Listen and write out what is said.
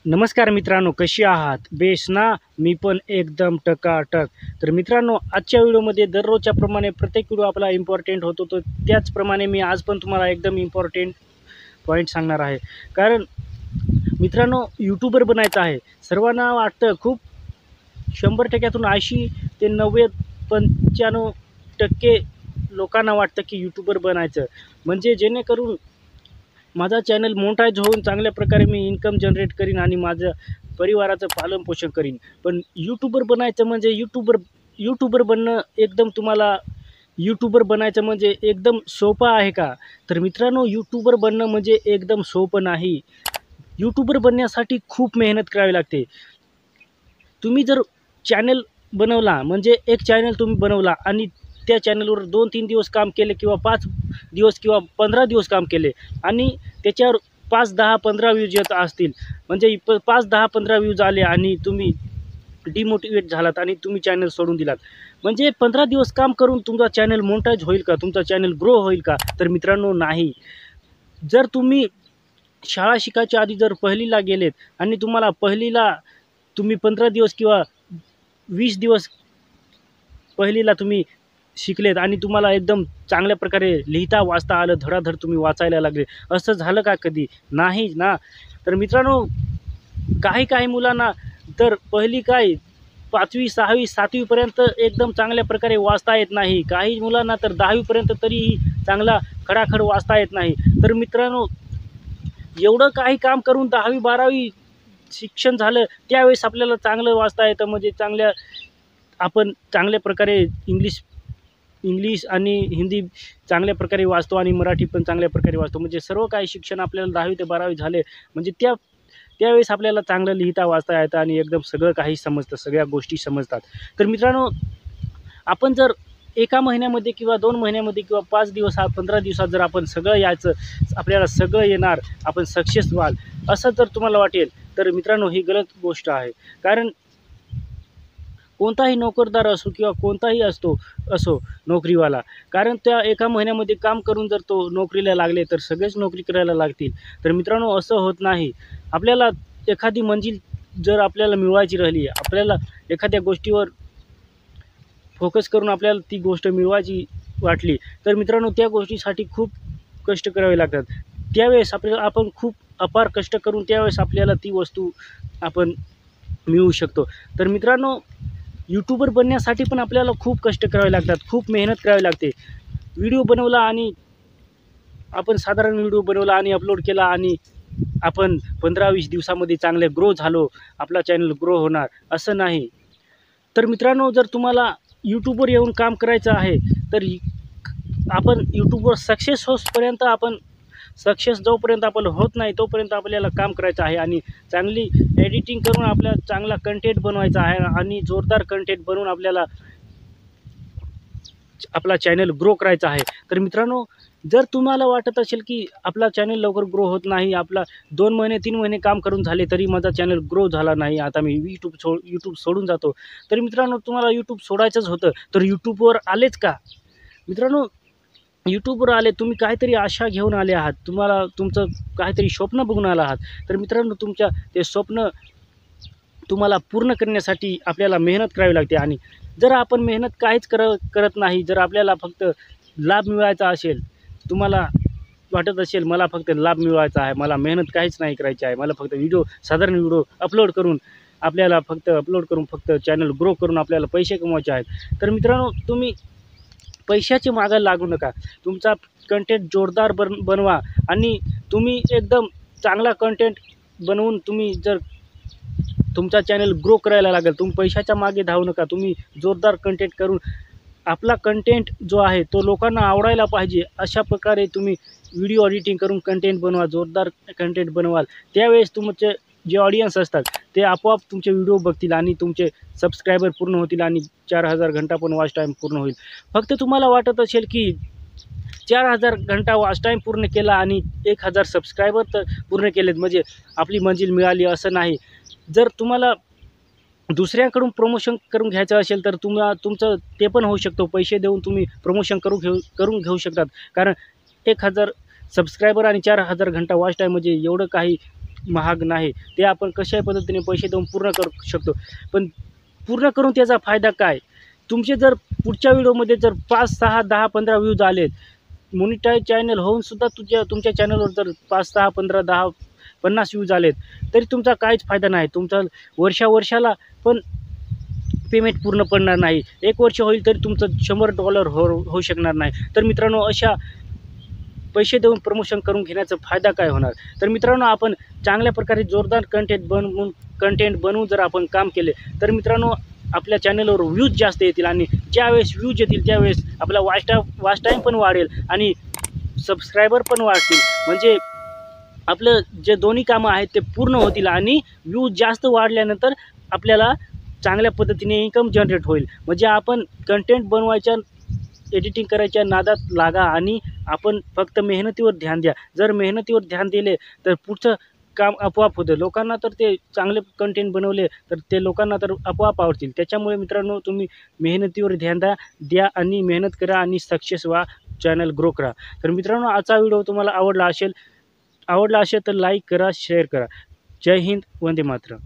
नमस्कार मित्रांनो, कशी आहात? बेस ना? मी पण एकदम टकाटक. तर मित्रांनो, आजच्या व्हिडिओमध्ये दररोजच्या प्रमाणे प्रत्येक व्हिडिओ आपला इम्पॉर्टंट होतो, तर त्याचप्रमाणे मी आज पण तुम्हाला एकदम इम्पॉर्टंट पॉईंट सांगणार आहे. कारण मित्रांनो, यूट्यूबर बनायचं आहे. सर्वांना वाटतं खूप 100%तून 80 ते 90-95% लोकांना वाटतं की यूट्यूबर बनायचं. म्हणजे जेणेकरून माझा चॅनल मोनेटाईज होऊन चांगल्या प्रकारे मी इन्कम जनरेट करीन आणि माझं परिवाराचं पालनपोषण करीन. पण यूट्यूबर बनायचं म्हणजे यूट्यूबर बनणं एकदम तुम्हाला यूट्यूबर बनायचं म्हणजे एकदम सोपं आहे का? तर मित्रांनो, यूट्यूबर बनणं म्हणजे एकदम सोपं नाही. यूट्यूबर बनण्यासाठी खूप मेहनत करावी लागते. तुम्ही जर चॅनल बनवला म्हणजे एक चॅनल तुम्ही बनवला आणि त्या चॅनलवर 2-3 दिवस काम केले किंवा 5 दिवस किंवा 15 दिवस काम केले आणि त्याच्यावर 5, 10, 15 व्ह्यूज येत असतील, म्हणजे 5, 10, 15 व्ह्यूज आले आणि तुम्ही डिमोटिवेट झालात आणि तुम्ही चॅनल सोडून दिलात. म्हणजे 15 दिवस काम करून तुमचा चॅनल मोनेटाईज होईल का? तुमचा चॅनल ग्रो होईल का? तर मित्रांनो, नाही. जर तुम्ही शाळा शिकायच्या आधी जर पहिलीला गेलेत आणि तुम्हाला पहिलीला तुम्ही 15 दिवस किंवा 20 दिवस पहिलीला तुम्ही शिकलेत आणि तुम्हाला एकदम चांगल्या प्रकारे लिहिता वाचता आलं, धडाधड तुम्ही वाचायला लागले, असं झालं का कधी? नाही ना. तर मित्रांनो, काही काही मुलांना तर पहिली काय 5वी 6वी 7वी पर्यंत एकदम चांगल्या प्रकारे वाचता येत नाही. काही मुलांना तर 10वी पर्यंत तरीही चांगला खडाखड वाचता येत नाही. तर मित्रांनो, एवढं काही काम करून 10वी 12वी शिक्षण झालं, त्यावेळेस आपल्याला चांगलं वाचता येतं, म्हणजे आपण चांगल्या प्रकारे इंग्लिश इंग्लिश आणि हिंदी चांगल्या प्रकारे वाचतो आणि मराठी पण चांगल्या प्रकारे वाचतो. म्हणजे सर्व काही शिक्षण आपल्याला 10वी ते 12वी झाले म्हणजे त्यावेळेस आपल्याला चांगलं लिहिता वाचता येतं आणि एकदम सगळं काही समजतं, सगळ्या गोष्टी समजतात. तर मित्रांनो, आपण जर एका महिन्यामध्ये किंवा 2 महिन्यामध्ये किंवा 5 दिवसात 15 दिवसात जर आपण सगळं यायचं, आपल्याला सगळं येणार, आपण सक्सेस व्हाल, असं जर तुम्हाला वाटेल, तर मित्रांनो, ही गलत गोष्ट आहे. कारण कोणताही नोकरदार असो किंवा कोणताही असो नोकरीवाला, कारण त्या एका महिन्यामध्ये काम करून जर तो नोकरीला लागले तर सगळेच नोकरी करायला लागतील. तर मित्रांनो, असं होत नाही. आपल्याला एखादी मंजिल जर आपल्याला मिळवायची राहिली, आपल्याला एखाद्या गोष्टीवर फोकस करून आपल्याला ती गोष्ट मिळवायची वाटली, तर मित्रांनो, त्या गोष्टीसाठी खूप कष्ट करावे लागतात. त्यावेळेस आपण खूप अपार कष्ट करून त्यावेळेस आपल्याला ती वस्तू आपण मिळवू शकतो. तर मित्रांनो, यूट्यूबर बनण्यासाठी पण आपल्याला खूप कष्ट करावे लागतात, खूप मेहनत करावी लागते. व्हिडिओ बनवला आणि आपण साधारण व्हिडिओ बनवला आणि अपलोड केला आणि आपण 15-20 दिवसामध्ये चांगले ग्रो झालो, आपला चॅनल ग्रो होणार, असं नाही. तर मित्रांनो, जर तुम्हाला यूट्यूबवर येऊन काम करायचं आहे, तर आपण यूट्यूबवर सक्सेस जोपर्यंत आपण होत नाही, तोपर्यंत आपल्याला काम करायचं आहे आणि चांगली एडिटिंग करून आपल्याला चांगला कंटेंट बनवायचा आहे आणि जोरदार कंटेंट बनवून आपल्याला आपला चॅनल ग्रो करायचा आहे. तर मित्रांनो, जर तुम्हाला वाटत असेल की आपला चॅनल लवकर ग्रो होत नाही, आपला 2 महिने 3 महिने काम करून झाले तरी माझा चॅनल ग्रो झाला नाही, आता मी यूट्यूब सोडून जातो. तर मित्रांनो, तुम्हाला यूट्यूब सोडायचंच होतं, तर यूट्यूबवर आलेच का? मित्रांनो, यूट्यूबवर आले, तुम्ही काहीतरी आशा घेऊन आले आहात, तुम्हाला तुमचं काहीतरी स्वप्न बघून आला आहात. तर मित्रांनो, तुमच्या ते स्वप्न तुम्हाला पूर्ण करण्यासाठी आपल्याला मेहनत करावी लागते आणि जर आपण मेहनत काहीच करत नाही, जर आपल्याला फक्त लाभ मिळवायचा असेल, तुम्हाला वाटत असेल मला फक्त लाभ मिळवायचा आहे, मला मेहनत काहीच नाही करायची आहे, मला फक्त साधारण व्हिडिओ अपलोड करून फक्त चॅनल ग्रो करून आपल्याला पैसे कमवायचे आहेत. तर मित्रांनो, तुम्ही पैशाचे मागे लागू नका. तुमचा कंटेंट जोरदार बनवा आणि तुम्ही एकदम चांगला कंटेंट बनवून तुम्ही जर तुमचा चॅनल ग्रो करायला लागेल, तुम्ही पैशाच्या मागे धावू नका. तुम्ही जोरदार कंटेंट करून आपला कंटेंट जो आहे तो लोकांना आवडायला पाहिजे, अशा प्रकारे तुम्ही व्हिडिओ एडिटिंग करून कंटेंट बनवा, जोरदार कंटेंट बनवाल. त्यावेळेस तुमचे जे ऑडियन्स असतात ते आपोआप तुमचे व्हिडिओ बघतील आणि तुमचे सबस्क्रायबर पूर्ण होतील आणि 4000 घंटा पण वॉच टाईम पूर्ण होईल. फक्त तुम्हाला वाटत असेल की 4000 घंटा वॉच टाईम पूर्ण केला आणि 1000 सबस्क्रायबर तर पूर्ण केलेत म्हणजे आपली मंजिल मिळाली, असं नाही. जर तुम्हाला दुसऱ्यांकडून प्रमोशन करून घ्यायचं असेल तर तुमचं ते पण होऊ शकतो. पैसे देऊन तुम्ही प्रमोशन करून घेऊ शकतात. कारण 1000 सबस्क्रायबर आणि 4000 घंटा वॉच टाईम म्हणजे एवढं काही महाग नाही, ते आपण कशाही पद्धतीने पैसे देऊन पूर्ण करू शकतो. पण पूर्ण करून त्याचा फायदा काय? तुमचे जर पुढच्या व्हिडिओमध्ये जर 5, 6, 10, 15 व्ह्यूज आलेत, मोनिटाईज चॅनल होऊनसुद्धा तुमच्या चॅनलवर जर 5, 6, 15, 10, 50 व्ह्यूज आलेत, तरी तुमचा काहीच फायदा नाही. तुमचा वर्षाला पण पेमेंट पूर्ण पडणार नाही. 1 वर्ष होईल तरी तुमचं $100 होऊ शकणार नाही. तर मित्रांनो, अशा पैसे देऊन प्रमोशन करून घेण्याचा फायदा काय होणार? तर मित्रांनो, आपण चांगल्या प्रकारे जोरदार कंटेंट बनवून जर आपण काम केले, तर मित्रांनो आपल्या चॅनलवर व्ह्यूज जास्त येतील आणि ज्यावेळेस व्ह्यूज येतील त्यावेळेस आपला वॉच टाईम पण वाढेल आणि सबस्क्रायबर पण वाढतील. म्हणजे आपलं जे दोन्ही कामं आहेत ते पूर्ण होतील आणि व्ह्यूज जास्त वाढल्यानंतर आपल्याला चांगल्या पद्धतीने इन्कम जनरेट होईल. म्हणजे आपण कंटेंट बनवायच्या, एडिटिंग करायच्या नादात लागा आणि आपण फक्त मेहनतीवर ध्यान द्या. जर मेहनतीवर ध्यान दिले तर पुढचं काम आपोआप होतं. लोकांना तर ते चांगले कंटेंट बनवले तर ते लोकांना तर आपोआप आवडतील. त्याच्यामुळे मित्रांनो, तुम्ही मेहनतीवर ध्यान द्या आणि मेहनत करा आणि सक्सेस व्हा, चॅनल ग्रो करा. तर मित्रांनो, आजचा व्हिडिओ तुम्हाला आवडला असेल तर लाईक करा, शेअर करा. जय हिंद, वंदे मातरम.